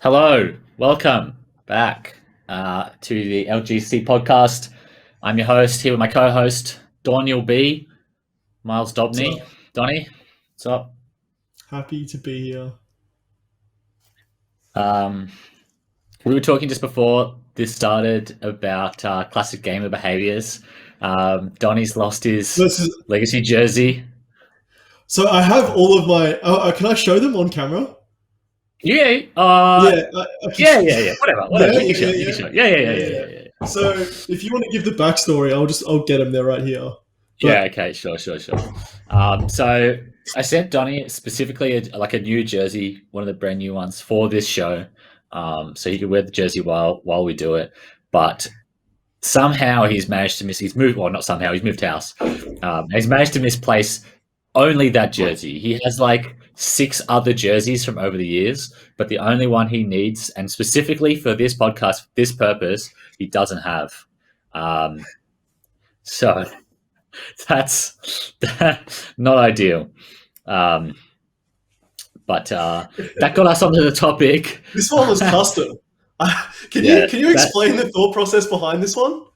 Hello, welcome back to the LGC podcast. I'm your host here with my co-host DonB, Miles Dobney. So Donny, what's up? happy to be here. Um, we were talking just before this started about classic gamer behaviors. Donny's lost his This is legacy jersey. so I have all of my. Can I show them on camera? Yeah, Yeah, I can, yeah. Whatever. yeah, You can show. yeah, You can yeah, show. Yeah. So if you want to give the backstory, I'll get them there right here. Yeah, But okay, sure. So I sent Donny specifically a new jersey, one of the brand new ones for this show, so he could wear the jersey while we do it. But somehow he's managed to miss. He's moved. Well, not somehow. He's moved house. He's managed to misplace only that jersey. He has like 6 other jerseys from over the years, but the only one he needs, and specifically for this podcast, for this purpose, he doesn't have. So that's not ideal. But that got us onto the topic. this one was custom. Can you explain the thought process behind this one?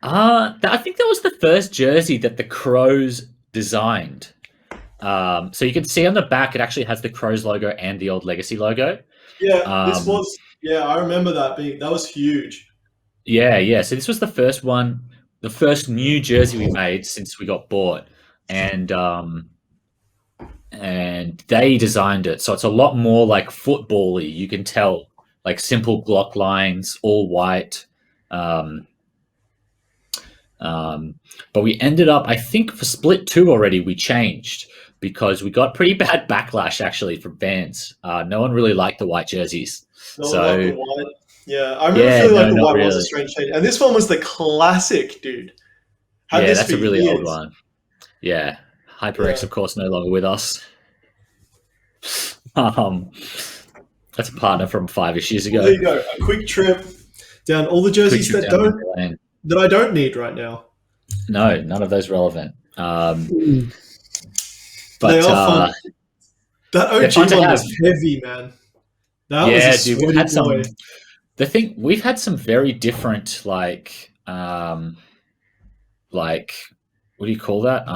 I think that was the first jersey that the Crows designed. So you can see on the back, it actually has the Crows logo and the old Legacy logo. Yeah, this was. Yeah, I remember that was huge. Yeah. So this was the first one, the first new jersey we made since we got bought, and they designed it. So it's a lot more like football-y. You can tell, like simple block lines, all white. But we ended up, I think for Split 2 already, we changed because we got pretty bad backlash actually from fans. No one really liked the white jerseys. No one liked the white. Yeah, I remember feeling like the white was a strange shade. And this one was the classic, dude. That's a really old one. Yeah. HyperX, of course, no longer with us. That's a partner from 5-ish years ago. Well, there you go. A quick trip down all the jerseys that I don't need right now. No, none of those relevant. But they are fun. That OG one was heavy, man. That was a we've had boy. We've had some very different, like what do you call that?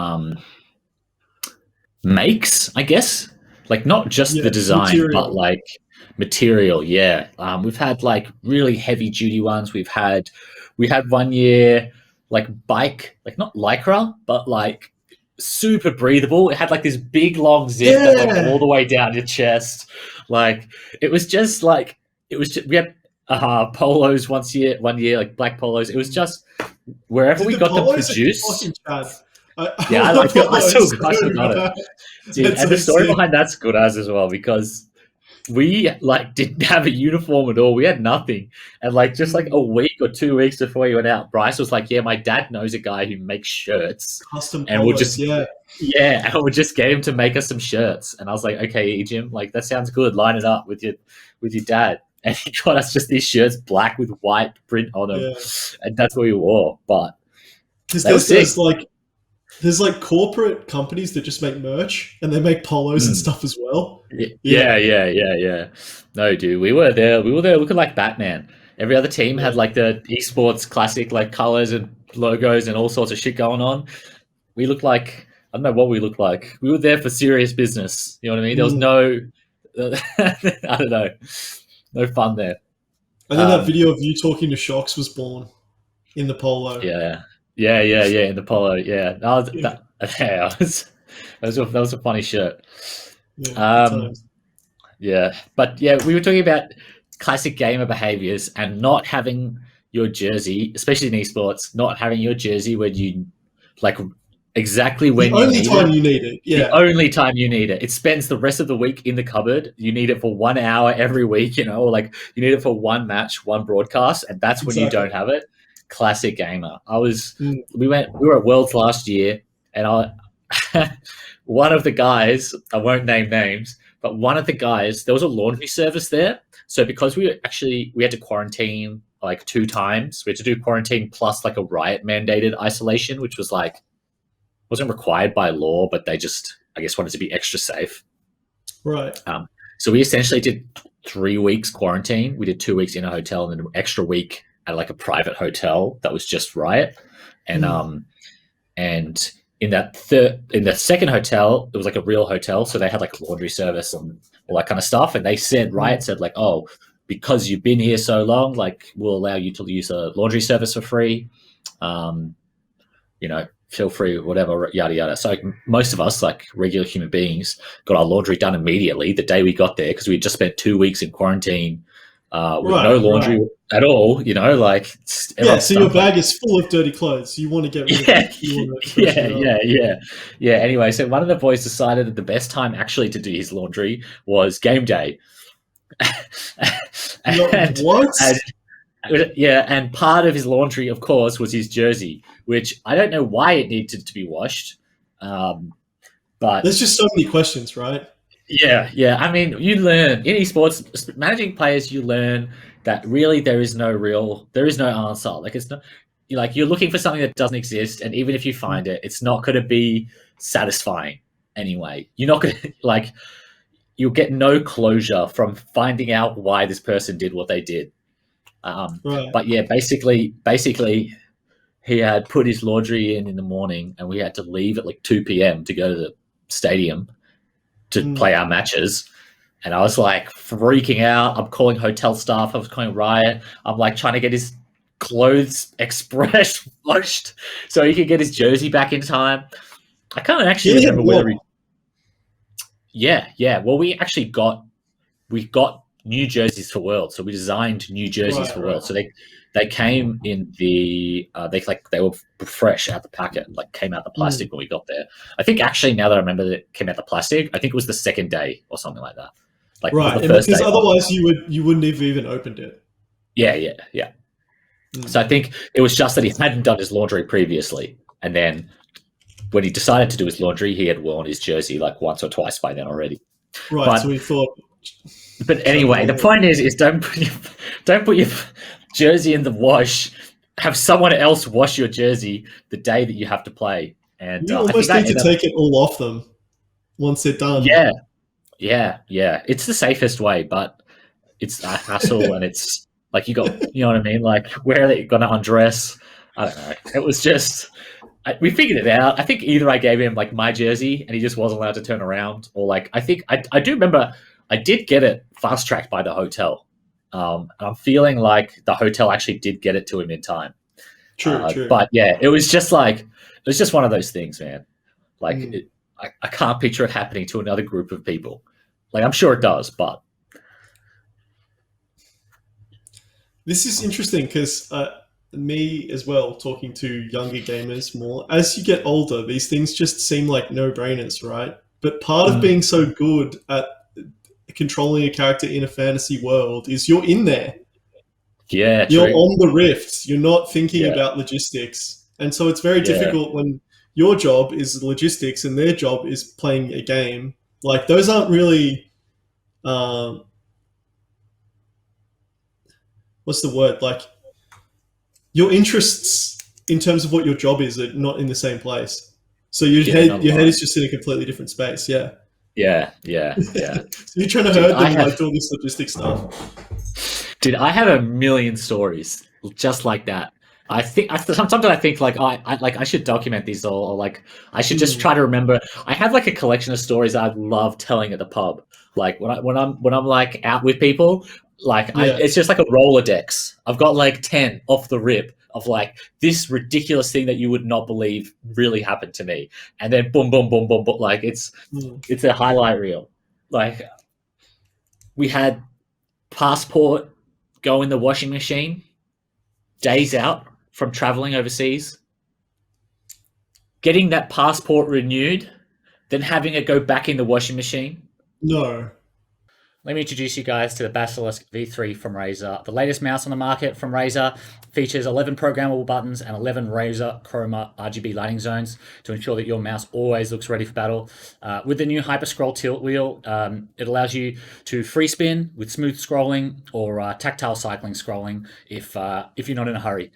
Makes, I guess. Like not just the design, material. But like material. Yeah. We've had like really heavy duty ones. We had 1 year like bike, like not lycra, but like super breathable. It had like this big long zip that went all the way down your chest. Like we had polos 1 year, like black polos. It was just wherever we got them produced. I still got it. Dude, and the story behind that's good as well, because we like didn't have a uniform at all. We had nothing, and like just like a week or 2 weeks before we went out, Bryce was like, "Yeah, my dad knows a guy who makes shirts, custom and polos, and we'll just get him to make us some shirts." And I was like, "Okay, Jim, like that sounds good. Line it up with your dad." And he got us just these shirts, black with white print on them, and that's what we wore. But there's like corporate companies that just make merch and they make polos and stuff as well. Yeah. No, dude, we were there looking like Batman. Every other team had like the Esports classic like colors and logos and all sorts of shit going on. We looked like, I don't know what we looked like. We were there for serious business. You know what I mean? There was no, I don't know, no fun there. And then that video of you talking to Shocks was born in the polo. Yeah, in the polo. Yeah, that was a funny shirt. But we were talking about classic gamer behaviors and not having your jersey, especially in esports, not having your jersey when you like exactly when the only time you need it. Yeah, the only time you need it. It spends the rest of the week in the cupboard. You need it for 1 hour every week, or like you need it for one match, one broadcast, and that's when you don't have it. Classic gamer. We were at Worlds last year, and one of the guys, I won't name names, but one of the guys, there was a laundry service there. So because we had to quarantine like 2 times, we had to do quarantine plus like a riot mandated isolation, which was like, wasn't required by law, but they just, I guess, wanted to be extra safe. Right. So we essentially did 3 weeks quarantine. We did 2 weeks in a hotel and then an extra week at like a private hotel that was just right. And in the second hotel, it was like a real hotel, so they had like laundry service and all that kind of stuff. And they said, Riot said like, oh, because you've been here so long, like we'll allow you to use a laundry service for free. Feel free, whatever, yada yada. So most of us, like regular human beings, got our laundry done immediately the day we got there because we just spent 2 weeks in quarantine with no laundry at all. So your bag is full of dirty clothes. You want to get rid of it. Yeah. Anyway, so one of the boys decided that the best time actually to do his laundry was game day. And part of his laundry, of course, was his jersey, which I don't know why it needed to be washed. But there's just so many questions, right? Yeah. I mean, you learn in esports, managing players, you learn that really there is no answer. Like it's not like you're looking for something that doesn't exist, and even if you find it, it's not going to be satisfying anyway. You're not going to you'll get no closure from finding out why this person did what they did. But yeah, basically, he had put his laundry in the morning, and we had to leave at like 2 p.m. to go to the stadium to play our matches. And I was like freaking out. I'm calling hotel staff. I was calling Riot. I'm like trying to get his clothes express washed so he could get his jersey back in time. I can't actually remember whether Yeah. Well, we got new jerseys for World, so we designed new jerseys for World. So they came in the they were fresh out the packet, like came out the plastic when we got there. I think actually now that I remember that it came out the plastic, I think it was the second day or something like that. Because otherwise you wouldn't have even opened it. Yeah. So I think it was just that he hadn't done his laundry previously, and then when he decided to do his laundry, he had worn his jersey like once or twice by then already. So he thought. But anyway, the point is don't put your jersey in the wash. Have someone else wash your jersey the day that you have to play. And you almost need to take it all off them once they're done. Yeah. It's the safest way, but it's a hassle, and it's like you know what I mean? Like where are they going to undress? I don't know. It was just we figured it out. I think either I gave him like my jersey and he just wasn't allowed to turn around, or like I think I do remember I did get it fast tracked by the hotel. And I'm feeling like the hotel actually did get it to him in time. True. But yeah, it was just one of those things, man. Like I can't picture it happening to another group of people. Like I'm sure it does, but this is interesting because me as well, talking to younger gamers more, as you get older, these things just seem like no-brainers, right? But part of being so good at controlling a character in a fantasy world is you're in there. Yeah, you're on the rift. You're not thinking about logistics. And so it's very difficult when your job is logistics and their job is playing a game. Like those aren't really, what's the word? Like your interests in terms of what your job is are not in the same place. So your head is just in a completely different space. Yeah. Yeah. So you're trying to herd them like all this logistics stuff. Dude, I have a million stories just like that. Sometimes I think like I should document these all, or like I should just try to remember. I have like a collection of stories I love telling at the pub. Like when I'm like out with people, like it's just like a Rolodex. I've got like 10 off the rip of like this ridiculous thing that you would not believe really happened to me, and then boom, like it's a highlight reel. Like we had passport go in the washing machine days out from traveling overseas, getting that passport renewed, then having it go back in the washing machine. No. Let me introduce you guys to the Basilisk V3 from Razer. The latest mouse on the market from Razer features 11 programmable buttons and 11 Razer Chroma RGB lighting zones to ensure that your mouse always looks ready for battle. With the new Hyper Scroll tilt wheel, it allows you to free spin with smooth scrolling or tactile cycling scrolling if you're not in a hurry.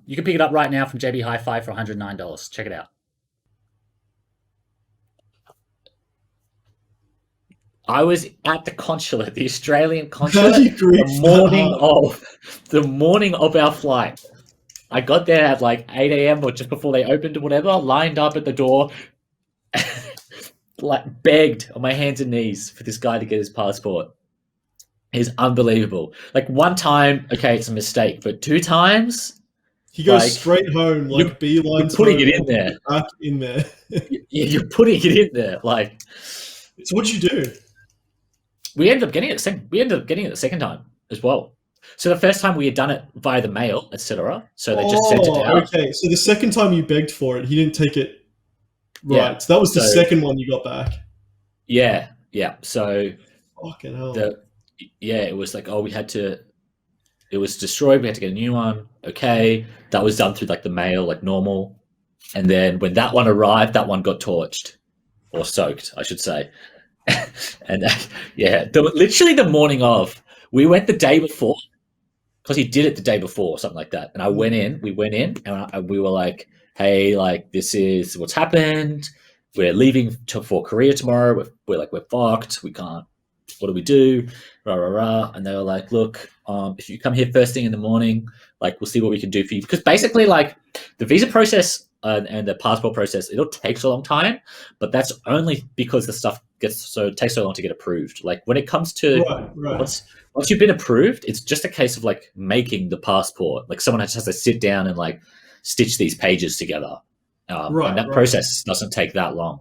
You can pick it up right now from JB Hi-Fi for $109. Check it out. I was at the consulate, the Australian How consulate, do you grief that hard? the morning of our flight. I got there at like 8 a.m. or just before they opened or whatever, lined up at the door, like begged on my hands and knees for this guy to get his passport. It's unbelievable. Like one time, okay, it's a mistake, but two times, He goes like straight home, like beelines putting home, it in there. back in there. You're putting it in there. Like, So what'd you do? we ended up getting it. We ended up getting it the second time as well. So the first time we had done it via the mail, etc. So they just sent it out. Okay. So the second time you begged for it, he didn't take it. Right. Yeah. So that was the second one you got back. Yeah. Yeah. So fucking hell. It was like, oh, it was destroyed. We had to get a new one. Okay. That was done through like the mail, like normal. And then when that one arrived, that one got torched or soaked, I should say. And literally the morning of, we went the day before because he did it the day before or something like that. And we went in and we were like, hey, like this is what's happened. We're leaving for Korea tomorrow. We're fucked. We can't. What do we do? Rah, rah, rah. And they were like, look, if you come here first thing in the morning, like we'll see what we can do for you. Because basically like the visa process and the passport process, it'll take a long time, but that's only because the stuff takes so long to get approved. Like when it comes to once you've been approved, it's just a case of like making the passport. Like someone has to sit down and like stitch these pages together. And that process doesn't take that long.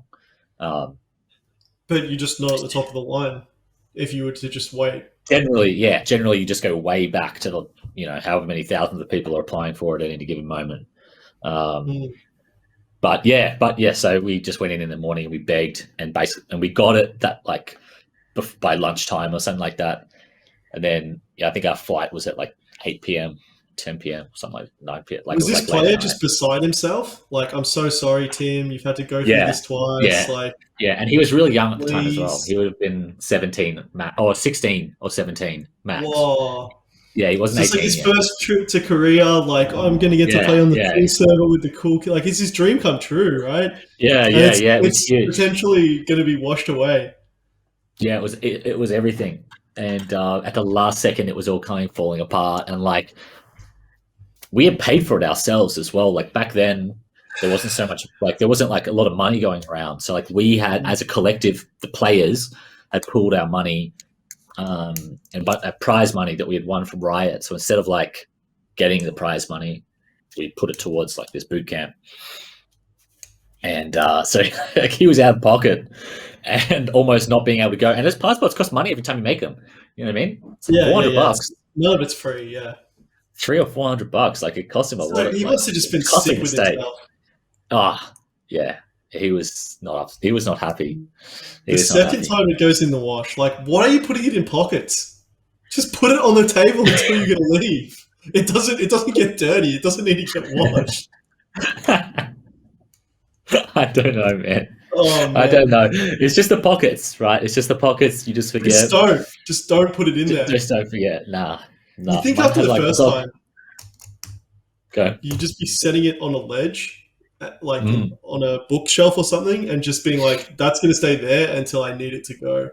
But you're just not at the top of the line if you were to just wait. Generally, you just go way back to the, however many thousands of people are applying for it at any given moment. But so we just went in the morning and we begged and we got it that like by lunchtime or something like that. And then I think our flight was at like 8 p.m., 10 p.m., something like 9 p.m. Like, was this player just beside himself? Like, I'm so sorry, Tim. You've had to go through this twice. And he was really young at the time as well. He would have been 17 or 16 or 17 max. Whoa. Yeah, he wasn't 18 it's like his first trip to Korea. Like, I'm going to get to play on the full server with the cool kid. Like, it's his dream come true, right? It's potentially going to be washed away. Yeah, it was everything. And at the last second, it was all kind of falling apart. And like, we had paid for it ourselves as well. Like back then, there wasn't so much, like there wasn't like a lot of money going around. So like we had, as a collective, the players had pooled our money but prize money that we had won from Riot. So instead of like getting the prize money, we put it towards like this boot camp. And so like, he was out of pocket and almost not being able to go. And those passports cost money every time you make them. You know what I mean? It's like $400. None of it's free, yeah. $300 or $400. Like it cost him a lot. He must have just been sick with himself. He was not happy. The second time it goes in the wash, like, why are you putting it in pockets? Just put it on the table until you're going to leave. It doesn't get dirty. It doesn't need to get washed. I don't know, man. Oh, man. I don't know. It's just the pockets, right? It's just the pockets. You just forget. Just don't put it in there. Just don't forget. Nah. You think after the first time, you just be setting it on a ledge, like on a bookshelf or something, and just being like, that's going to stay there until I need it to go.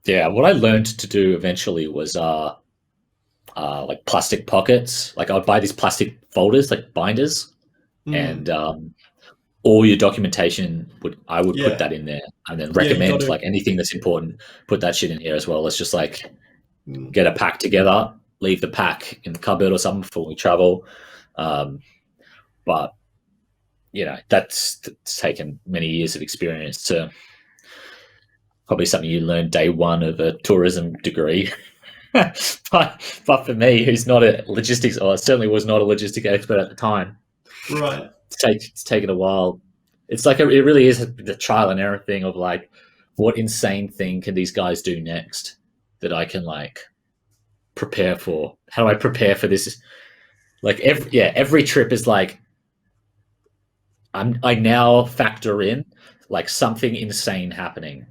Yeah, what I learned to do eventually was like plastic pockets. Like I would buy these plastic folders, like binders, and all your documentation I would put that in there, and then recommend like anything that's important, put that shit in here as well. Let's just like get a pack together, leave the pack in the cupboard or something before we travel. But that's taken many years of experience to probably something you learn day one of a tourism degree. but for me, who's not a logistics, or certainly was not a logistic expert at the time, right? It's taken a while. It's like it really is the trial and error thing of like, what insane thing can these guys do next that I can like prepare for? How do I prepare for this? Like every trip is like, I now factor in like something insane happening.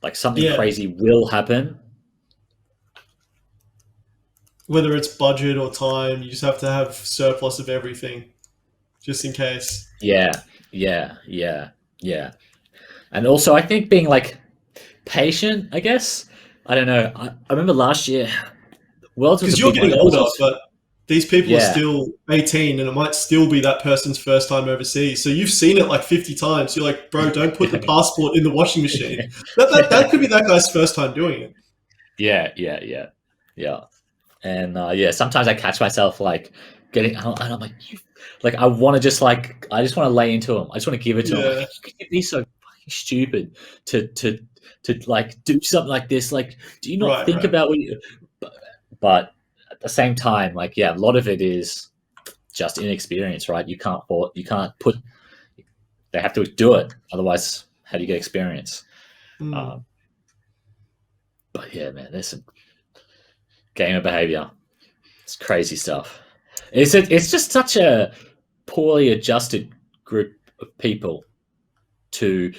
Like something crazy will happen. Whether it's budget or time, you just have to have surplus of everything, just in case. Yeah. And also, I think being like patient, I guess. I don't know. I remember last year, Worlds was a Because you're big one. getting It was older, also, but these people are yeah, still 18 and it might still be that person's first time overseas. So you've seen it like 50 times. You're like, bro, don't put the passport in the washing machine. That could be that guy's first time doing it. yeah. And yeah, sometimes I catch myself like getting, and I'm like, like I want to just like, I just want to lay into him. I just want to give it to him. Like, Yeah, you could be so fucking stupid to like do something like this. Like, do you not think right. about what you? But at the same time, like, yeah, a lot of it is just inexperience, right? You can't put. They have to do it, otherwise, how do you get experience? Mm. Um, but yeah, man, there's some gamer behavior. It's crazy stuff. It's just such a poorly adjusted group of people to.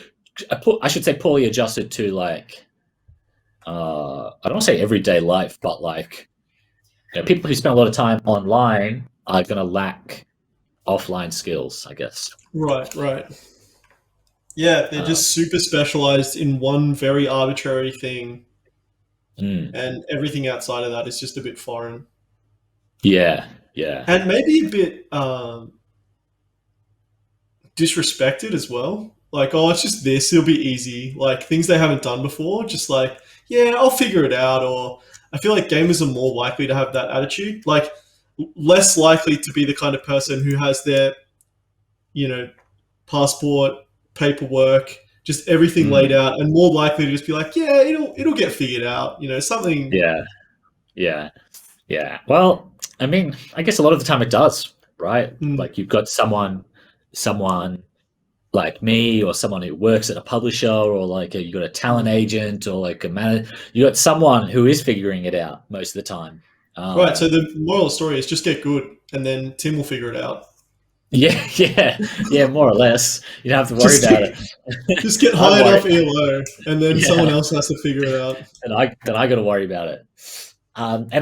I should say poorly adjusted to like. I don't want to say everyday life, but like people who spend a lot of time online are going to lack offline skills, I guess. Right. Yeah, they're Uh, just super specialized in one very arbitrary thing, mm, and everything outside of that is just a bit foreign. yeah, yeah, And maybe a bit disrespected as well. Like, oh, it's just this, it'll be easy. Like, things they haven't done before, just like, yeah, I'll figure it out. Or I feel like gamers are more likely to have that attitude. Like, less likely to be the kind of person who has their, you know, passport, paperwork, just everything laid mm, out, and more likely to just be like, yeah, it'll get figured out. Something. yeah, yeah, yeah. Well, I mean, I guess a lot of the time it does, right? Mm, Like you've got someone like me or someone who works at a publisher or like you got a talent mm. agent or like a manager. You got someone who is figuring it out most of the time. Right. So Um, the moral of the story is just get good, and then Tim will figure it out. yeah, yeah, more or less. You don't have to worry Just about get, it. just get I'm high worried. enough ELO, and then someone Yeah, else has to figure it out. and I got to worry about it. And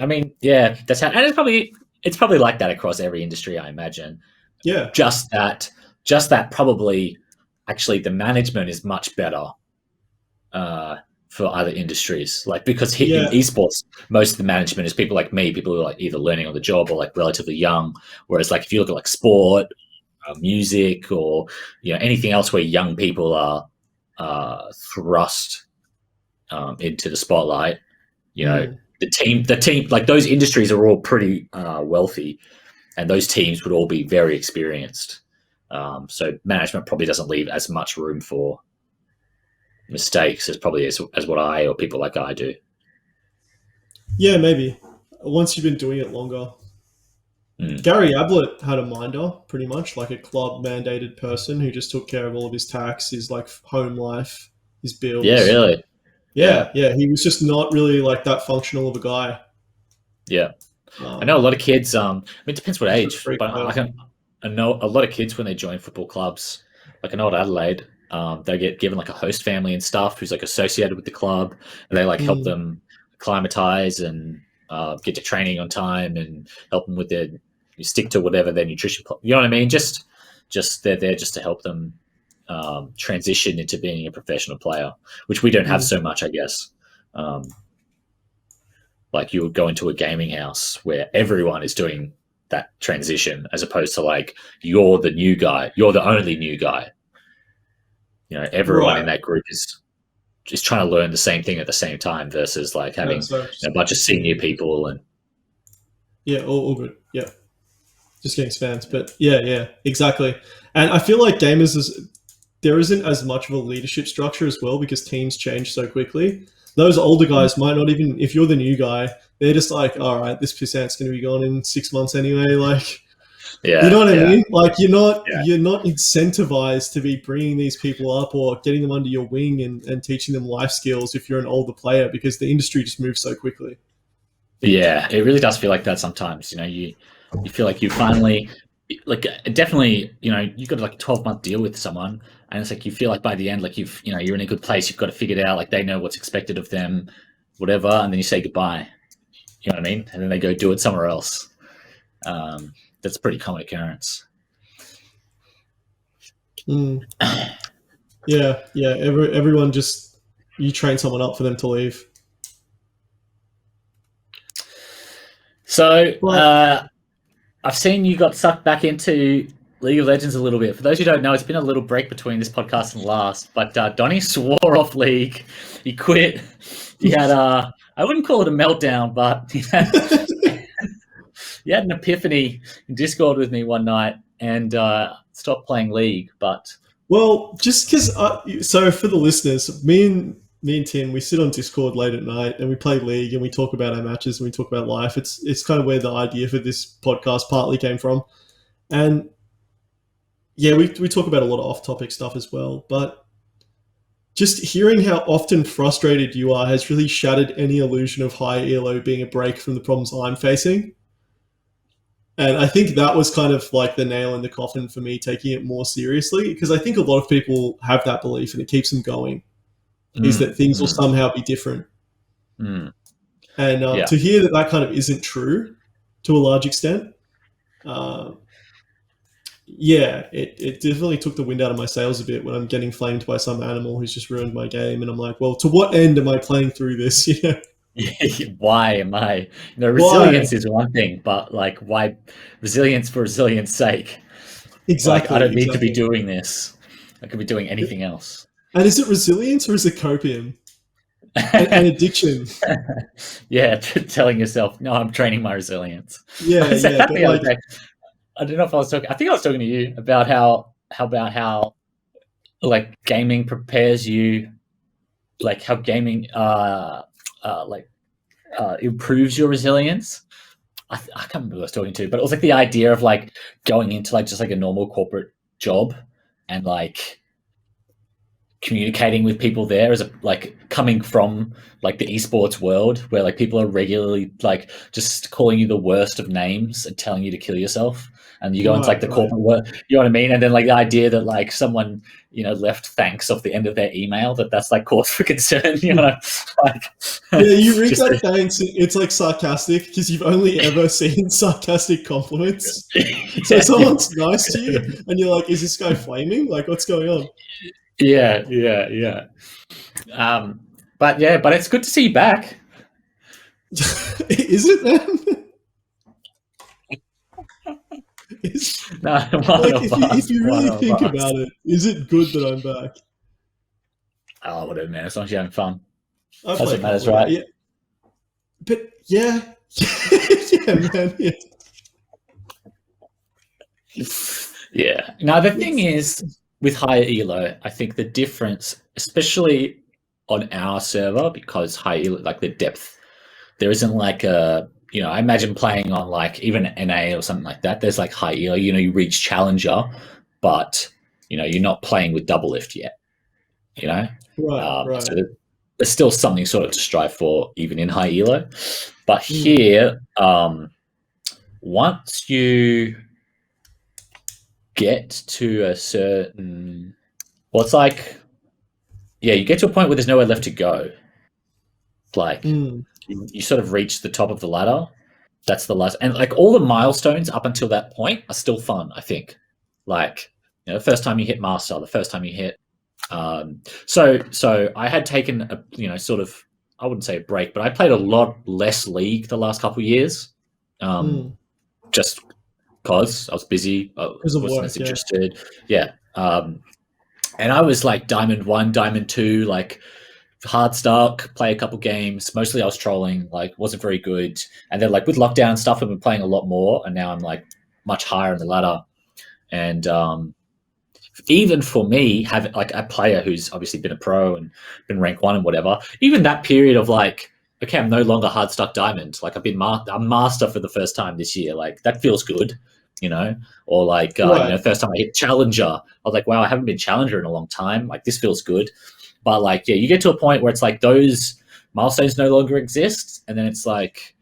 I mean, yeah, that's how. And it's probably like that across every industry, I imagine. Yeah. Just that, just that. Probably, actually, the management is much better uh, for other industries. Like because in Yeah. esports, most of the management is people like me, people who are like either learning on the job or like relatively young. Whereas like if you look at like sport, music, or anything else where young people are thrust into the spotlight, you know, Mm. the team, like those industries are all pretty wealthy, and those teams would all be very experienced. So management probably doesn't leave as much room for mistakes as what I or people like I do. Yeah, maybe. Once you've been doing it longer. Mm. Gary Ablett had a minder, pretty much, like a club mandated person who just took care of all of his tax, his like home life, his Yeah, bills. really. Yeah, Yeah, he was just not really like that functional of a guy. yeah. I know a Um, lot of kids. I mean, it depends what just a age, freak but person. I know a lot of kids when they join football clubs. Like I know at Adelaide, they get given like a host family and stuff who's like associated with the club, and they like help Mm, them acclimatize and get to training on time and help them with their stick to whatever their nutrition. You know what I mean? Just they're there just to help them transition into being a professional player, which we don't have mm, so much, I guess. Um, like you would go into a gaming house where everyone is doing that transition as opposed to like you're the new guy, you're the only new guy. Everyone in right. that group is just trying to learn the same thing at the same time versus like No, having so a bunch of senior people and yeah, all good. Yeah, just getting spammed. But yeah, exactly. And I feel like gamers there isn't as much of a leadership structure as well because teams change so quickly. Those older guys might not even, if you're the new guy, they're just like, all right, this percent's going to be gone in 6 months anyway. Like, you know yeah, what I yeah, mean? Like, yeah. you're not incentivized to be bringing these people up or getting them under your wing and teaching them life skills if you're an older player because the industry just moves so quickly. Yeah, it really does feel like that sometimes. You feel like you finally like definitely, you got like a 12-month deal with someone and it's like you feel like by the end like you're in a good place, you've got it figured out, like they know what's expected of them, whatever, and then you say goodbye. You know what I mean? And then they go do it somewhere else. That's a pretty common occurrence. Mm. Yeah. Everyone just you train someone up for them to leave. So I've seen you got sucked back into League of Legends a little bit. For those who don't know, it's been a little break between this podcast and the last. But Donnie swore off League. He quit. He had I wouldn't call it a meltdown, but he had an epiphany in Discord with me one night and stopped playing League. But well, just because so for the listeners, me and Tim, we sit on Discord late at night and we play League and we talk about our matches and we talk about life. It's kind of where the idea for this podcast partly came from. And yeah, we talk about a lot of off-topic stuff as well. But just hearing how often frustrated you are has really shattered any illusion of high ELO being a break from the problems I'm facing. And I think that was kind of like the nail in the coffin for me taking it more seriously, because I think a lot of people have that belief and it keeps them going, is that things will somehow be different. And to hear that kind of isn't true to a large extent, it definitely took the wind out of my sails a bit when I'm getting flamed by some animal who's just ruined my game. And I'm like, well, to what end am I playing through this? Why am I? Resilience is one thing, but like, why resilience for resilience sake? Exactly. Like, I don't need to be doing this. I could be doing anything else. And is it resilience or is it copium? and addiction? Yeah, telling yourself, no, I'm training my resilience. Yeah, I don't know if I was talking. I think I was talking to you about how like gaming prepares you, like how gaming improves your resilience. I can't remember who I was talking to, but it was like the idea of like going into like just like a normal corporate job and like communicating with people there as like coming from like the esports world where like people are regularly like just calling you the worst of names and telling you to kill yourself, and you go into like the corporate world, you know what I mean? And then like the idea that like someone, left thanks off the end of their email, that's like cause for concern, like you read that thanks, it's like sarcastic because you've only ever seen sarcastic compliments. So someone's nice to you and you're like, is this guy flaming? Like, what's going on? Yeah. But it's good to see you back. Is it, man? If you really think about it, is it good that I'm back? Oh, whatever, man. As long as you're having fun. That's what matters, right? Yeah. But yeah, man. Yeah. Now the thing is, with higher elo, I think the difference, especially on our server, because high elo, like the depth, there isn't like a, I imagine playing on like even NA or something like that. There's like high elo, you reach challenger, but you're not playing with double lift yet. Right. So there's still something sort of to strive for, even in high elo. But here, once you get to a certain, you get to a point where there's nowhere left to go. Like you sort of reach the top of the ladder. That's the last, and like all the milestones up until that point are still fun, I think. Like, the first time you hit master, the first time you hit. So I had taken a, sort of, I wouldn't say a break, but I played a lot less League the last couple of years. Just because I was busy, I wasn't as interested. Yeah. And I was like Diamond 1, Diamond 2, like hard start, play a couple games. Mostly I was trolling, like wasn't very good. And then like with lockdown and stuff, I've been playing a lot more, and now I'm like much higher in the ladder. And even for me, having like a player who's obviously been a pro and been rank 1 and whatever, even that period of like, okay, I'm no longer hard stuck diamond. Like I'm master for the first time this year. Like that feels good, or like, first time I hit challenger, I was like, wow, I haven't been challenger in a long time. Like this feels good. But like, yeah, you get to a point where it's like those milestones no longer exist. And then it's like,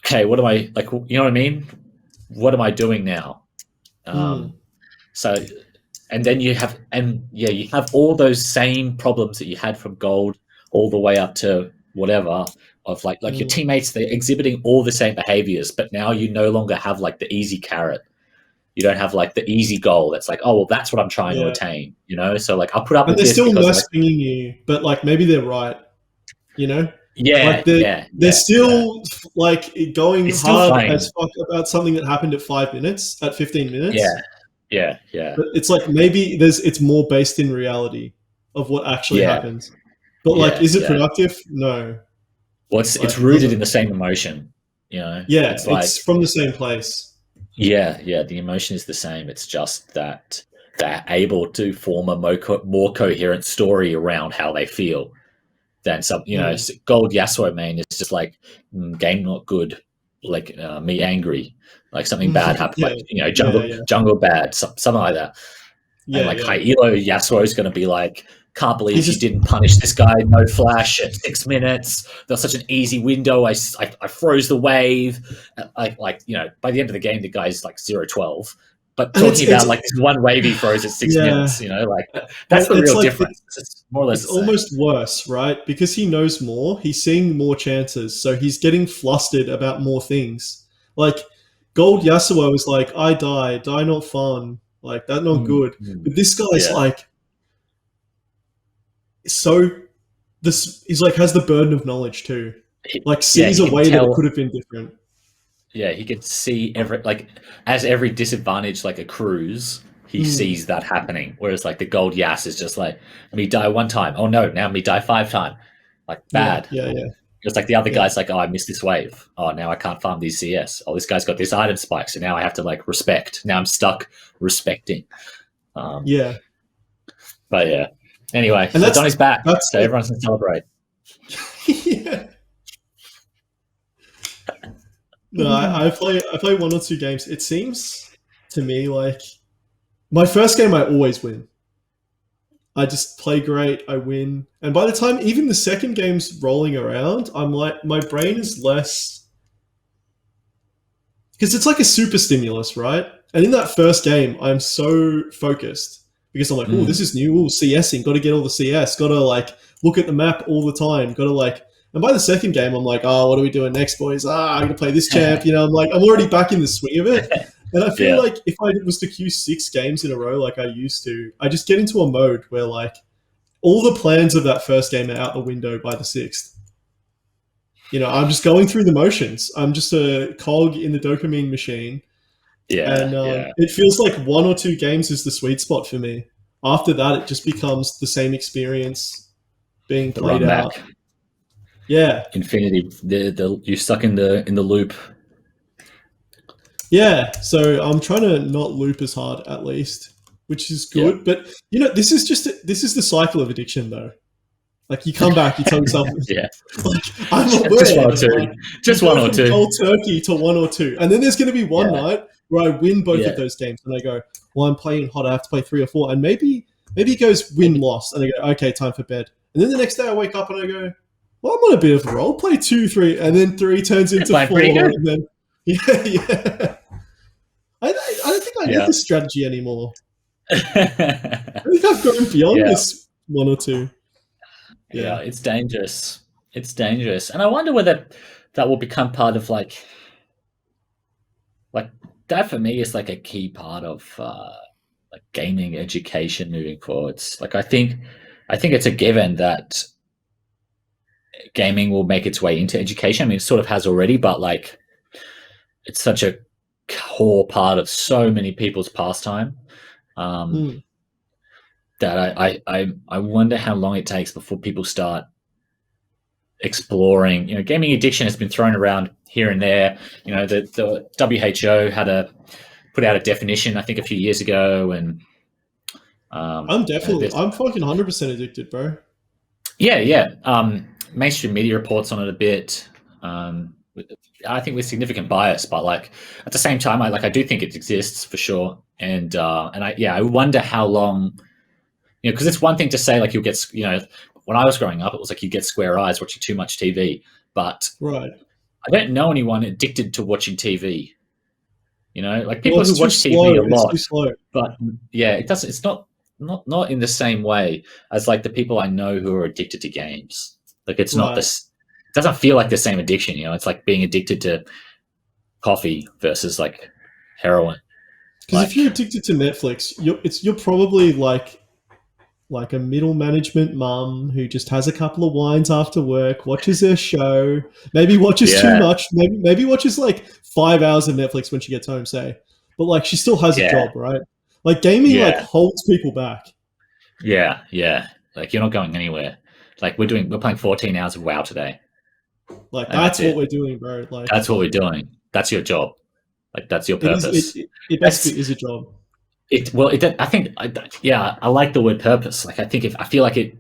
okay, what am I like, you know what I mean? What am I doing now? So, and then you have all those same problems that you had from gold all the way up to whatever, of like your teammates, they're exhibiting all the same behaviors, but now you no longer have like the easy carrot. You don't have like the easy goal that's like, oh well, that's what I'm trying to attain, you know. So like I'll put up And with they're this still because nice pinging you, but like maybe they're right, you know? yeah, Like they're still like going it's still hard fine. as fuck about something that happened at 5 minutes, at 15 Yeah, minutes. yeah. But it's like maybe it's more based in reality of what actually Yeah, happens. But like, yeah, is it yeah. productive? No. Well, Like it's it rooted doesn't. in the same emotion, you know. Yeah, It's like it's from the same place. yeah. The emotion is the same. It's just that they're able to form a more coherent story around how they feel than some. You know, Gold Yasuo main is just like game not good, like me angry, like something bad happened, Yeah, like you know yeah, jungle bad, something like that. And like yeah. high elo Yasuo is going to be like, can't He's believe you just didn't punish this guy, no flash at 6 minutes. That was such an easy window. I froze the wave. Like you know, by the end of the game, the guy's like 0-12. But and talking it's about like this one wave he froze at 6 minutes, yeah, you know, like and that's the it's real like difference. It's more or less it's the same. almost worse, right? Because he knows more, he's seeing more chances, so he's getting flustered about more things. Like Gold Yasuo is like, I die not fun, like that not good. But this guy's Yeah. like, so this he's like has the burden of knowledge too. Like sees He a can way that it tell. could have been different. Yeah, he can see as every disadvantage like accrues, he sees that happening. Whereas like the gold Yas is just like me die one time. Oh no, now me die 5 times. Like Yeah, bad. yeah, yeah, It's like the other yeah, guy's like, oh, I missed this wave. Oh, now I can't farm these CS. Oh, this guy's got this item spike, so now I have to like respect. Now I'm stuck respecting. Um, yeah. but yeah. Anyway, And so Donny's back, that's so everyone can celebrate. yeah. No, I play one or two games. It seems to me like my first game I always win. I just play great, I win. And by the time even the second game's rolling around, I'm like my brain is less because it's like a super stimulus, right? And in that first game, I'm so focused because I'm like, oh, this is new. Oh, CSing, got to get all the CS, got to like look at the map all the time, got to like. And by the second game, I'm like, oh, what are we doing next, boys? I'm gonna play this champ. You know, I'm like, I'm already back in the swing of it. And I feel Yeah. like if I was to queue 6 games in a row like I used to, I just get into a mode where like all the plans of that first game are out the window by the 6th. You know, I'm just going through the motions. I'm just a cog in the dopamine machine. Yeah, And yeah. it feels like 1 or 2 games is the sweet spot for me. After that, it just becomes the same experience being The played run out. back. Yeah. Infinity. You're stuck in the loop. Yeah. So I'm trying to not loop as hard at least, which is good. Yeah. But you know, this is the cycle of addiction though. Like you come back, you tell yourself, Yeah. like I'm Just aware. one or two. Like, Just you one go or from two. cold turkey to 1 or 2, and then there's going to be one Yeah. night where I win both Yeah. of those games, and I go, well, I'm playing hot. I have to play 3 or 4, and maybe it goes win loss, and I go, okay, time for bed. And then the next day I wake up and I go, well, I'm on a bit of a roll. Play 2, 3, and then 3 turns into 4, and then yeah. I don't think I need this strategy anymore. I think I've gone beyond this 1 or 2. Yeah, it's dangerous. It's dangerous, and I wonder whether that will become part of like that for me is like a key part of like gaming education moving forwards. Like I think it's a given that gaming will make its way into education. I mean, it sort of has already, but like it's such a core part of so many people's pastime that I wonder how long it takes before people start exploring. You know, gaming addiction has been thrown around here and there. You know, the WHO had put out a definition I think a few years ago, and I'm fucking 100% addicted, bro. Yeah. Mainstream media reports on it a bit. I think with significant bias, but like at the same time, I do think it exists for sure. And I wonder how long. You know, because it's one thing to say like you'll get. You know, when I was growing up, it was like you get square eyes watching too much TV. But right, I don't know anyone addicted to watching TV. You know, like people who watch slow. TV a lot. It's too slow. But yeah, it doesn't. It's not in the same way as like the people I know who are addicted to games. Like it's not this. It doesn't feel like the same addiction. You know, it's like being addicted to coffee versus like heroin. Because if you're addicted to Netflix, you're probably like a middle management mum who just has a couple of wines after work, watches her show, maybe watches too much, maybe watches like 5 hours of Netflix when she gets home, say. But like she still has a job, right? Like gaming like holds people back. Yeah. Like you're not going anywhere. Like we're playing 14 hours of WoW today. Like that's what we're doing, bro. Like that's what we're doing. That's your job. Like that's your purpose. It basically is a job. I like the word purpose. Like I feel like it,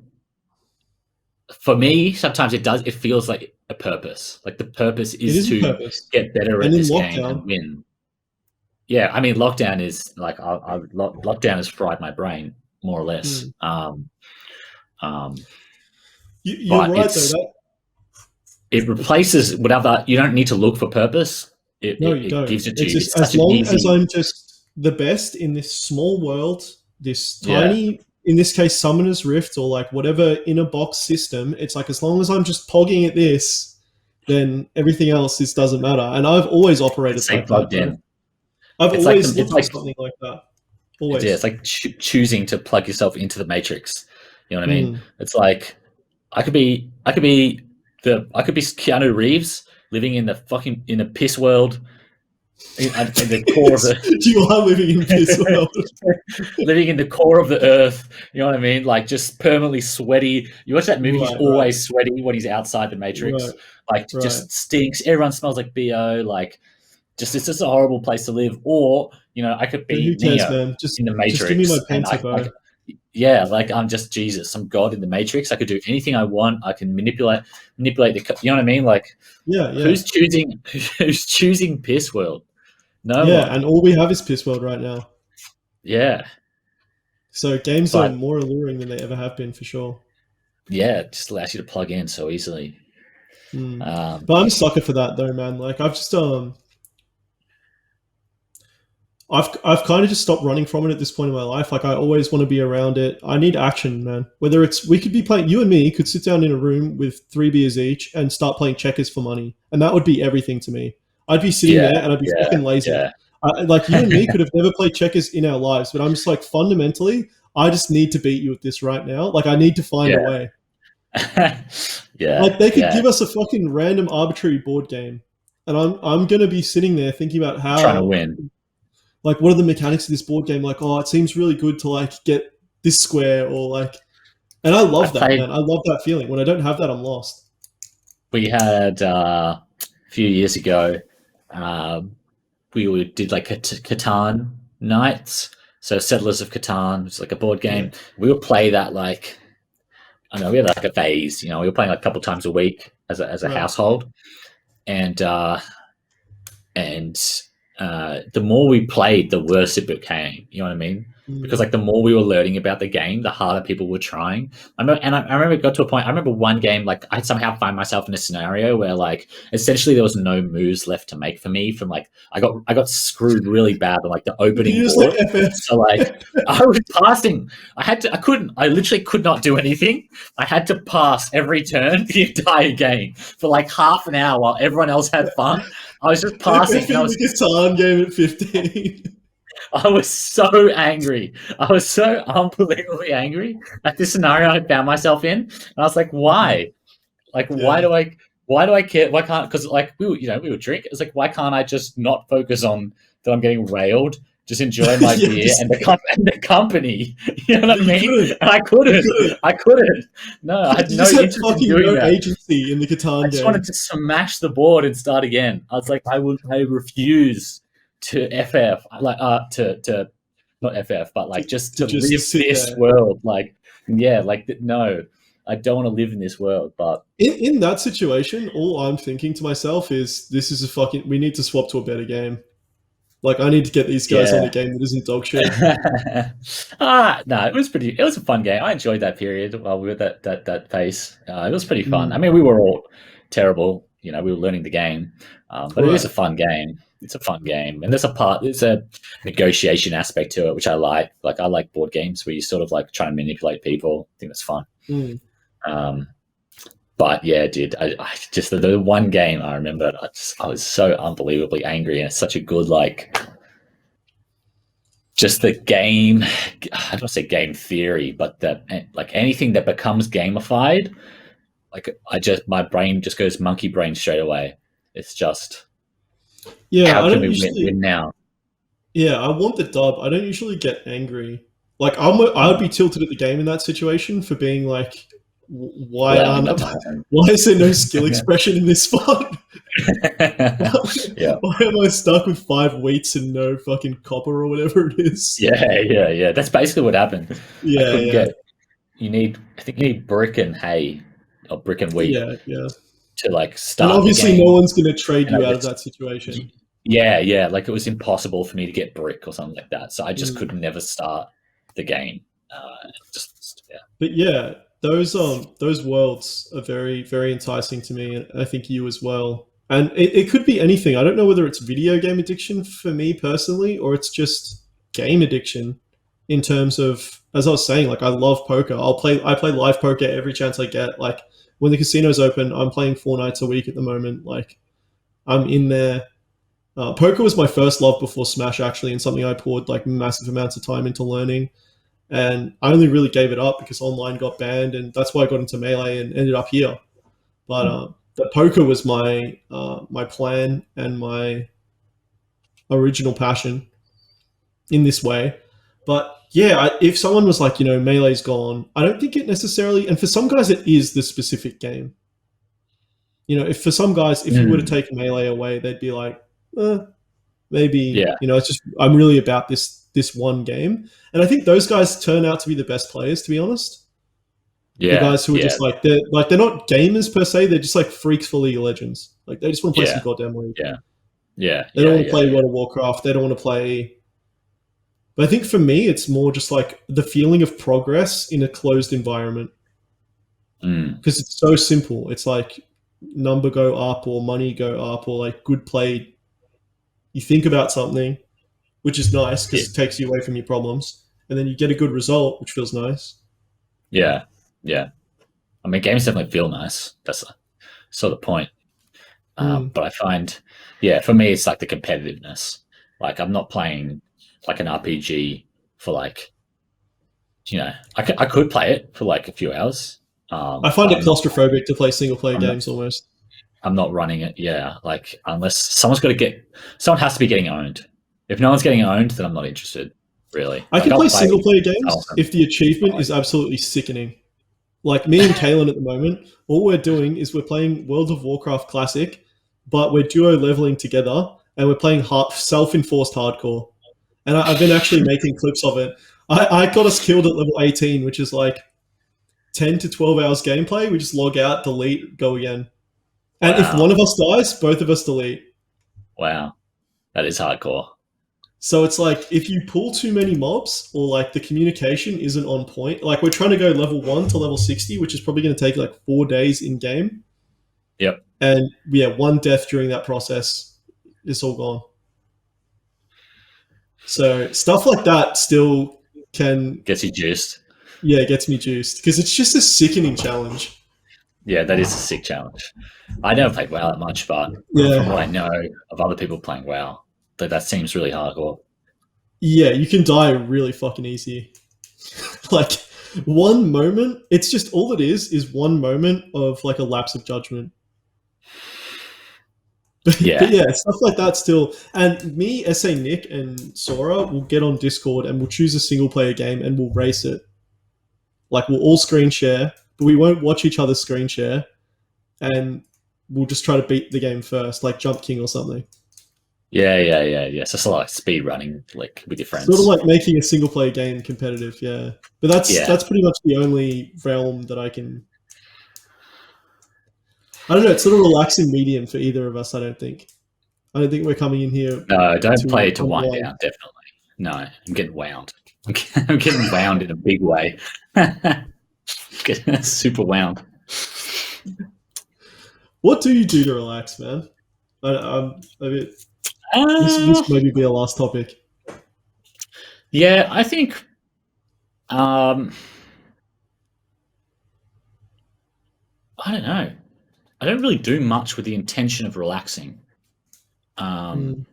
for me, sometimes it feels like a purpose. Like the purpose is to get better at this game and win. Yeah, I mean, lockdown is like lockdown has fried my brain more or less. You're right though. It replaces whatever. You don't need to look for purpose. It gives it to you. Just, as long as I'm just the best in this small world, this tiny, in this case, Summoner's Rift or like whatever inner box system, it's like as long as I'm just pogging at this, then everything else doesn't matter. And I've always operated like that. I've always looked for something like that. Always. Yeah, it's like choosing to plug yourself into the matrix. You know what I mean? It's like I could be Keanu Reeves living in a piss world. In the core of the you are living in piss world. Living in the core of the earth, you know what I mean? Like just permanently sweaty. You watch that movie, he's always sweaty when he's outside the matrix. Just stinks. Everyone smells like BO, like it's just a horrible place to live. Or, I could be Neo in the Matrix. Just give me my penta, I'm just Jesus. I'm God in the Matrix. I could do anything I want. I can manipulate the. You know what I mean? Like, who's choosing Piss World? No one. And all we have is Piss World right now. Yeah. So games are more alluring than they ever have been, for sure. Yeah, it just allows you to plug in so easily. But I'm a sucker for that, though, man. Like I've just I've kind of just stopped running from it at this point in my life. Like I always want to be around it. I need action, man. Whether we could be playing, you and me could sit down in a room with 3 beers each and start playing checkers for money. And that would be everything to me. I'd be sitting there and I'd be fucking lazy. Like you and me could have never played checkers in our lives, but I'm just like, fundamentally, I just need to beat you at this right now. Like I need to find a way. Like they could give us a fucking random arbitrary board game. And I'm going to be sitting there thinking about how trying to win. Like, what are the mechanics of this board game? Like, it seems really good to like get this square or like, and I love that, man. I love that feeling. When I don't have that, I'm lost. We had a few years ago, we did like Catan nights. So Settlers of Catan, it's like a board game. Yeah. We would play that like, I don't know, we had like a phase, we were playing like a couple times a week as a household. And the more we played, the worse it became. You know what I mean? Because like the more we were learning about the game, the harder people were trying. I remember it got to a point. I remember one game, like I somehow find myself in a scenario where like essentially there was no moves left to make for me. From like I got screwed really bad on like the opening board. So like I was passing. I literally could not do anything. I had to pass every turn the entire game for like half an hour while everyone else had fun. I was just passing. And I was the Catan game at 15. I was so angry. I was so unbelievably angry at this scenario I found myself in. And I was like, why? Like, why do I care? Why can't, because like we would drink. It's like, why can't I just not focus on that I'm getting railed? Just enjoy my beer and the company. You know what I mean? And I couldn't. No, I had no interest in doing that. Agency in the Catan game. I just wanted to smash the board and start again. I was like, I refuse to FF, like to not FF, but like just live this world. Like, no, I don't want to live in this world. But in that situation, all I'm thinking to myself is, we need to swap to a better game. Like, I need to get these guys on a game that isn't dog shit. No, it was a fun game. I enjoyed that period while we were at that pace. It was pretty fun. I mean, we were all terrible. We were learning the game. But it is a fun game. It's a fun game. And there's a negotiation aspect to it, which I like. Like, I like board games where you sort of like try to manipulate people. I think that's fun. But yeah, dude, I just the one game I remember, I was so unbelievably angry, and it's such a good like. just the game. I don't say game theory, but like anything that becomes gamified, like my brain just goes monkey brain straight away. It's just how I can don't we usually. win now? Yeah, I want the dub. I don't usually get angry. Like I would be tilted at the game in that situation for being like, why Allowing aren't them to win. why is there no skill expression in this spot? Yeah, Why am I stuck with 5 wheats and no fucking copper or whatever it is? yeah. That's basically what happened. I Yeah, couldn't yeah, get. I think you need brick and hay or brick and wheat yeah. to like And start the obviously, no game, one's going to trade and I you out of just that situation. yeah, like it was impossible for me to get brick or something like that. So I just Mm. could never start the game. Just yeah. But yeah, those worlds are very very enticing to me, and I think you as well. And it could be anything. I don't know whether it's video game addiction for me personally, or it's just game addiction. In terms of, as I was saying, like I love poker. I play live poker every chance I get. Like when the casino's open, I'm playing 4 nights a week at the moment. Like I'm in there. Poker was my first love before Smash, actually, and something I poured like massive amounts of time into learning. And I only really gave it up because online got banned, and that's why I got into melee and ended up here. But Mm. the poker was my plan and my original passion in this way. But yeah, if someone was like, melee's gone, I don't think it necessarily. And for some guys, it is the specific game. If for some guys, if you were to Mm. take melee away, they'd be like, maybe Yeah, it's just I'm really about this one game. And I think those guys turn out to be the best players, to be honest. The yeah, guys who are yeah, just they're not gamers per se, they're just like freaks for League of Legends. Like they just want to play some yeah, goddamn League. yeah, yeah, They don't yeah, want to yeah, play yeah. World of Warcraft, they don't want to play. But I think for me it's more just like the feeling of progress in a closed environment. Mm. Because it's so simple. It's like number go up or money go up or like good play. You think about something, which is nice Yeah, because it takes you away from your problems, and then you get a good result, which feels nice. yeah, yeah. I mean, games definitely feel nice. That's sort of the point. Mm. But I find, yeah, for me, it's like the competitiveness. Like I'm not playing like an RPG for like, I could play it for like a few hours, I find but it claustrophobic to play single player I'm not, games almost. I'm not running it. Yeah, like unless someone has to be getting owned. If no one's getting owned, then I'm not interested. Really, I like can I'll play play single player someone games from if the achievement like, is absolutely sickening. Like me and Kalen at the moment, all we're doing is we're playing World of Warcraft Classic, but we're duo leveling together and we're playing self-enforced hardcore. And I've been actually making clips of it. I got us killed at level 18, which is like 10 to 12 hours gameplay. We just log out, delete, go again. And if one wow, of us dies, both of us delete. wow, that is hardcore. So it's like if you pull too many mobs or like the communication isn't on point, like we're trying to go level 1 to level 60, which is probably going to take like 4 days in game. Yep. And yeah, one death during that process, it's all gone. So stuff like that still can, Gets you juiced. yeah, gets me juiced because it's just a sickening challenge. Yeah, that is a sick challenge. I never played WoW that much, but from what Yeah. I know of other people playing WoW, that seems really hardcore. Yeah, you can die really fucking easy. Like one moment, it's just all it is one moment of like a lapse of judgment. But Yeah, yeah, stuff like that still. And me, SA Nick, and Sora will get on Discord and we'll choose a single player game and we'll race it. Like we'll all screen share, but we won't watch each other screen share, and we'll just try to beat the game first, like Jump King or something. yeah. So it's a lot of speed running, like with your Sort of friends. like making a single player game competitive, yeah. But that's Yeah, that's pretty much the only realm that I can. I don't know. It's not a relaxing medium for either of us. I don't think. I don't think we're coming in here no, don't play to it to wind unwind. down. Definitely, no. I'm getting wound. I'm getting wound in a big way. Getting super wound. What do you do to relax, man? I mean, this Uh, maybe be a last topic. yeah, I think. Um, I don't know. I don't really do much with the intention of relaxing. Um,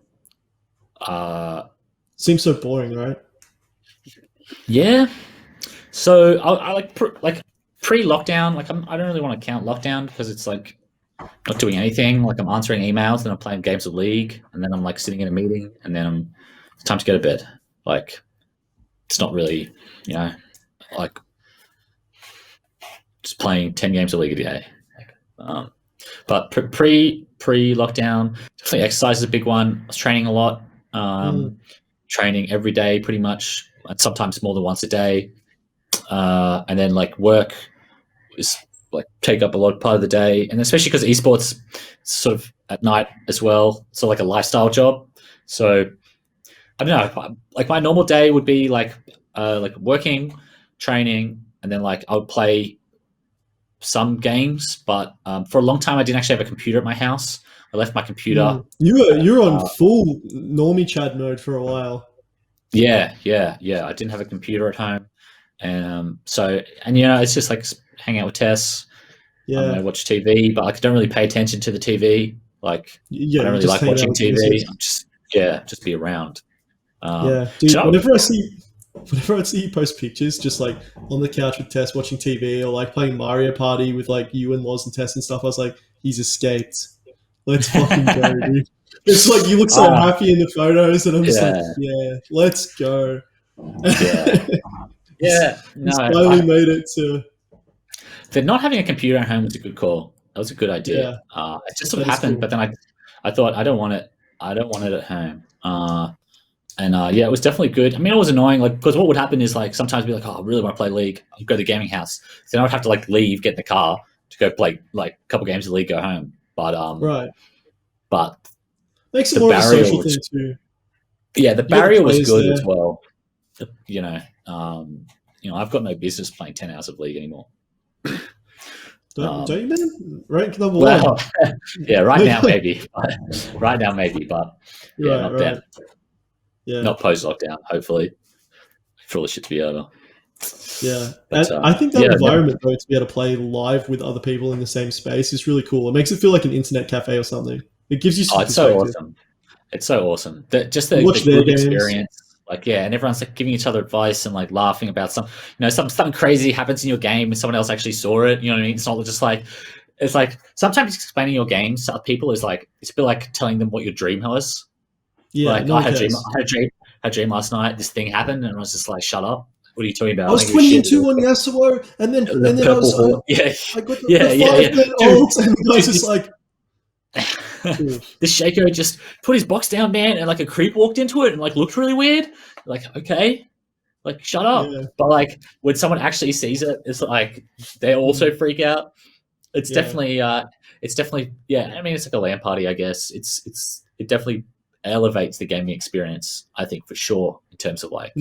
Mm. uh, Seems so boring, right? Yeah. So I like pre-lockdown. Like I don't really want to count lockdown because it's like not doing anything. Like I'm answering emails, and I'm playing games of League, and then I'm like sitting in a meeting, and then it's time to go to bed. Like it's not really, you know, like just playing 10 games of League a day. Um, but pre lockdown, definitely exercise is a big one. I was training a lot, training every day pretty much, and sometimes more than once a day. And then like work is like take up a lot part of the day, and especially because esports sort of at night as well, so like a lifestyle job. So I don't know, like my normal day would be like working, training, and then like I would play some games. But for a long time, I didn't actually have a computer at my house. I left my computer. You were on full normie Chad mode for a while. Yeah. I didn't have a computer at home, so it's just like hang out with Tess. Yeah, I watch TV, but like I don't really pay attention to the TV. Like I don't really like watching TV. I'm just be around. Dude. Whenever I see you post pictures, just like on the couch with Tess watching TV, or like playing Mario Party with like you and Loz and Tess and stuff, I was like, he's escaped. Let's fucking go, dude. It's like you look so happy in the photos, and I'm just like, yeah, let's go. Yeah, no, finally made it to. But not having a computer at home was a good call. That was a good idea. It just sort of happened, cool. But then I thought I don't want it. I don't want it at home. It was definitely good. I mean, it was annoying, like because what would happen is like sometimes I'd be like, oh, I really want to play League. I'd go to the gaming house. Then I would have to like leave, get in the car to go play like a couple games of League, go home. But right. But makes it more of a social thing too. Yeah, the barrier was good as well. I've got no business playing 10 hours of League anymore. Don't you, man? Rank number one. Yeah, right now maybe. But not then. Yeah. Not post lockdown, hopefully. For all the shit to be over. Yeah. But, I think that environment though, to be able to play live with other people in the same space is really cool. It makes it feel like an internet cafe or something. It gives you some it's so awesome. It's so awesome. Just the group experience. Like, yeah, and everyone's like giving each other advice and like laughing about something crazy happens in your game and someone else actually saw it. You know what I mean? It's not just like, it's like sometimes explaining your games to other people is like, it's a bit like telling them what your dream was. Yeah. Like, I had a dream last night. This thing happened, and I was just like, shut up. What are you talking about? I was 20-2 on Yasuo, and then I was I got the 5-man ult, and the guy's just like. This Shaco just put his box down, man, and like a creep walked into it and like looked really weird. Like, okay, like shut up. Yeah. But like when someone actually sees it, it's like they also freak out. It's definitely yeah. I mean, it's like a LAN party, I guess. It definitely elevates the gaming experience, I think, for sure, in terms of like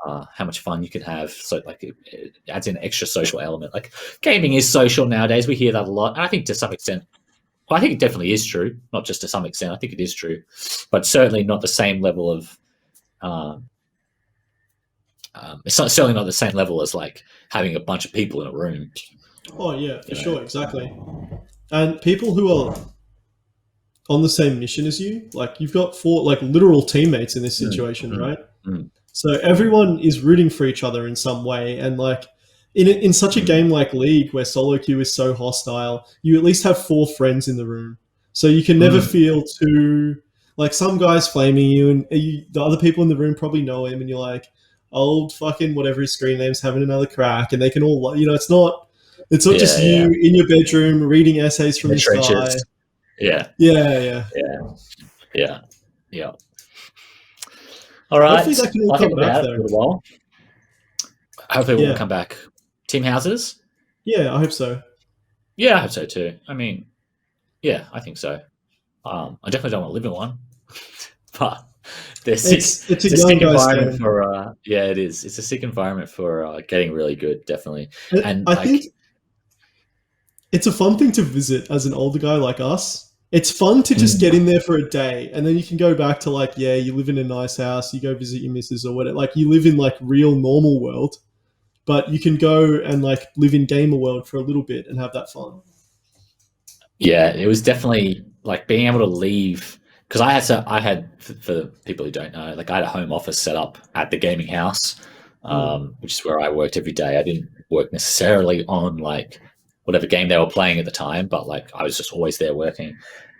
how much fun you can have. So like it adds in an extra social element. Like gaming is social nowadays. We hear that a lot, and I think to some extent. I think it definitely is true, not just to some extent. I think it is true, but certainly not the same level of. It's certainly not the same level as like having a bunch of people in a room. Oh yeah, for sure, exactly. And people who are on the same mission as you, like you've got 4 like literal teammates in this situation, right? So everyone is rooting for each other in some way, and like. In such a game like League, where solo queue is so hostile, you at least have 4 friends in the room. So you can never feel too... Like, some guy's flaming you, and the other people in the room probably know him, and you're like, old fucking whatever his screen name's having another crack, and they can all... it's not just you in your bedroom reading essays from the sky. Yeah. All right. Hopefully that can all come back, though. For a while. Hopefully we'll come back. Team houses? Yeah, I hope so. Yeah, I hope so too. I mean, yeah, I think so. I definitely don't want to live in one, but it's a sick environment for. It is. It's a sick environment for getting really good, definitely. And I think it's a fun thing to visit as an older guy like us. It's fun to just get in there for a day, and then you can go back to like, you live in a nice house, you go visit your missus or whatever. Like you live in like real normal world. But you can go and like live in gamer world for a little bit and have that fun. Yeah, it was definitely like being able to leave, because I had for people who don't know, like I had a home office set up at the gaming house, which is where I worked every day. I didn't work necessarily on like whatever game they were playing at the time, but like I was just always there working.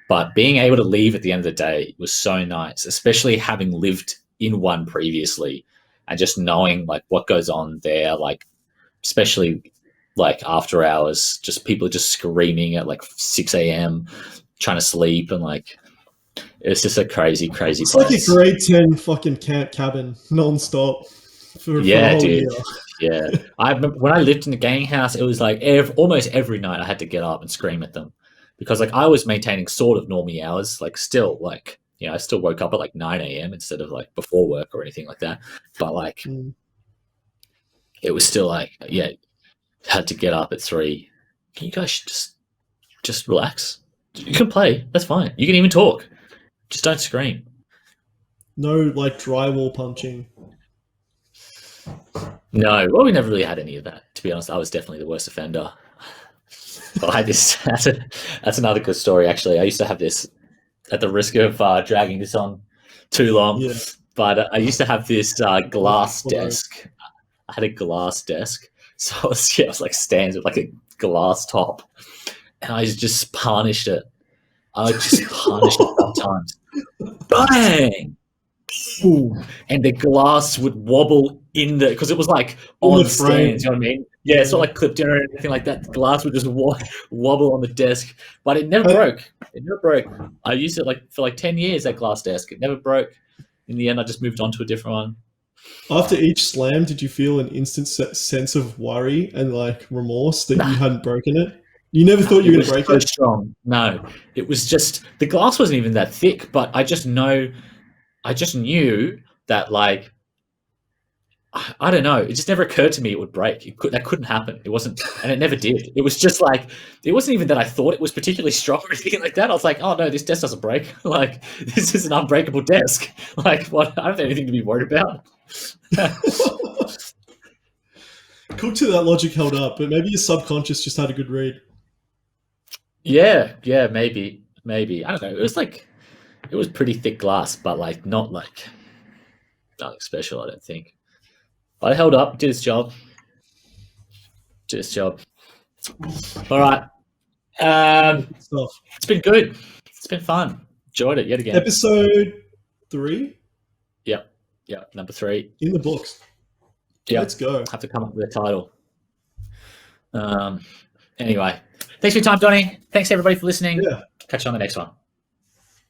But being able to leave at the end of the day was so nice, especially having lived in one previously and just knowing like what goes on there, like especially like after hours, just people are just screaming at like 6 a.m. trying to sleep, and like it's just a crazy place. It's like a grade 10 fucking camp cabin non-stop for a whole year. Yeah. I remember when I lived in the gang house, it was like almost every night I had to get up and scream at them because like I was maintaining sort of normy hours, like still like, you know, I still woke up at like 9 a.m. instead of like before work or anything like that. But like it was still like, yeah, had to get up at 3. Can you guys just relax? You can play. That's fine. You can even talk. Just don't scream. No like drywall punching. No, well, we never really had any of that. To be honest, I was definitely the worst offender. But that's another good story, actually. I used to have this, at the risk of dragging this on too long, but I used to have this glass desk. I had a glass desk. So I was like stands with like a glass top. And I just punished it. I just punished it sometimes. Bang! Ooh. And the glass would wobble because it was like on stands, you know what I mean? Yeah, it's not like clipped in or anything like that. The glass would just wobble on the desk, but it never broke. It never broke. I used it like for like 10 years, that glass desk. It never broke. In the end, I just moved on to a different one. After each slam, did you feel an instant sense of worry and like remorse that you hadn't broken it? You never thought you were going to break it? Strong. No, it was just, the glass wasn't even that thick, but I just knew that like, I don't know. It just never occurred to me it would break. That couldn't happen. It wasn't, and it never did. It was just like, it wasn't even that I thought it was particularly strong or anything like that. I was like, oh no, this desk doesn't break. Like, this is an unbreakable desk. Like, what? I don't have anything to be worried about. Cook to that logic held up, but maybe your subconscious just had a good read. Yeah, maybe. I don't know. It was pretty thick glass, but like nothing special, I don't think. But it held up, did its job. All right. It's been good. It's been fun. Enjoyed it yet again. Episode 3? Yep. Number 3. In the books. Yep. Let's go. Have to come up with a title. Anyway, thanks for your time, Donnie. Thanks everybody for listening. Yeah. Catch you on the next one.